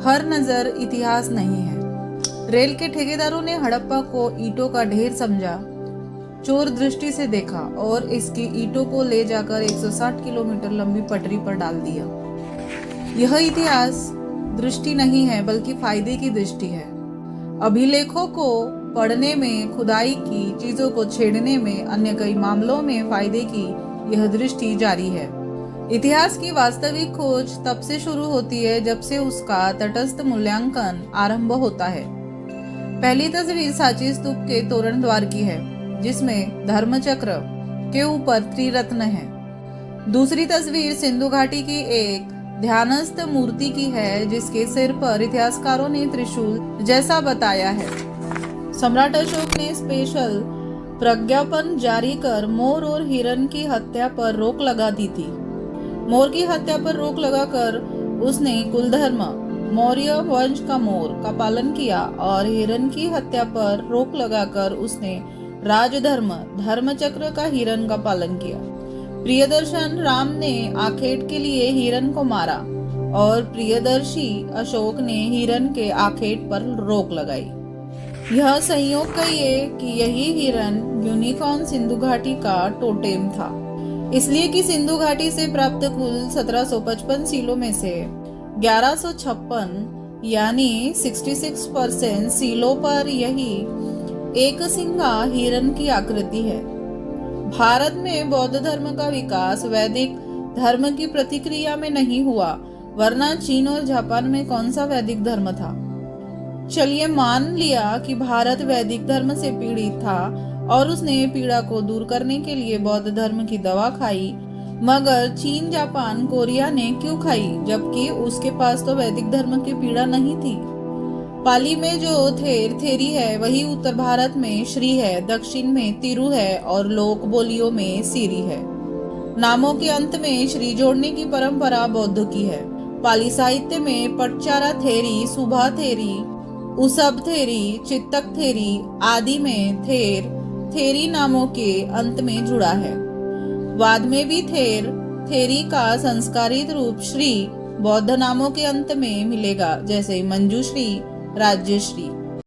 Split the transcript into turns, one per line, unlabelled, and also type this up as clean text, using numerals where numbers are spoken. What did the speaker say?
हर नजर इतिहास नहीं है। रेल के ठेकेदारों ने हड़प्पा को ईंटों का ढेर समझा, चोर दृष्टि से देखा और इसकी ईंटों को ले जाकर 160 किलोमीटर लंबी पटरी पर डाल दिया। यह इतिहास दृष्टि नहीं है बल्कि फायदे की दृष्टि है। अभिलेखों को पढ़ने में, खुदाई की चीजों को छेड़ने में, अन्य कई मामलों में फायदे की यह दृष्टि जारी है। इतिहास की वास्तविक खोज तब से शुरू होती है जब से उसका तटस्थ मूल्यांकन आरंभ होता है। पहली तस्वीर सांची स्तूप के तोरण द्वार की है, जिसमें धर्मचक्र के ऊपर त्रिरत्न है। दूसरी तस्वीर सिंधु घाटी की एक ध्यानस्थ मूर्ति की है, जिसके सिर पर इतिहासकारों ने त्रिशूल जैसा बताया है। सम्राट अशोक ने स्पेशल प्रज्ञापन जारी कर मोर और हिरण की हत्या पर रोक लगा दी थी। मोर की हत्या पर रोक लगाकर उसने कुलधर्म मौर्य वंश का मोर का पालन किया और हिरण की हत्या पर रोक लगाकर उसने राजधर्म धर्मचक्र का हिरण का पालन किया। प्रियदर्शन राम ने आखेट के लिए हिरण को मारा और प्रियदर्शी अशोक ने हिरण के आखेट पर रोक लगाई। यह संयोग कहिए कि यही हिरण यूनिकॉर्न सिंधु घाटी का टोटेम था, इसलिए कि सिंधु घाटी से प्राप्त कुल 1755 सीलों में से 1156 यानी 66% सीलों पर यही एक सिंगा हिरण की आकृति है। भारत में बौद्ध धर्म का विकास वैदिक धर्म की प्रतिक्रिया में नहीं हुआ, वरना चीन और जापान में कौन सा वैदिक धर्म था। चलिए मान लिया कि भारत वैदिक धर्म से पीड़ित था और उसने पीड़ा को दूर करने के लिए बौद्ध धर्म की दवा खाई, मगर चीन, जापान, कोरिया ने क्यों खाई, जबकि उसके पास तो वैदिक धर्म की पीड़ा नहीं थी। पाली में जो थेरी है वही उत्तर भारत में श्री है, दक्षिण में तिरु है और लोक बोलियों में सीरी है। नामों के अंत में श्री जोड़ने की परंपरा बौद्ध की है। पाली साहित्य में पटचारा थेरी, सुभा थेरी, उसब थेरी, चित्तक थेरी आदि में थेरी नामों के अंत में जुड़ा है। वाद में भी थेरी का संस्कारित रूप श्री बौद्ध नामों के अंत में मिलेगा, जैसे मंजूश्री, राज्यश्री।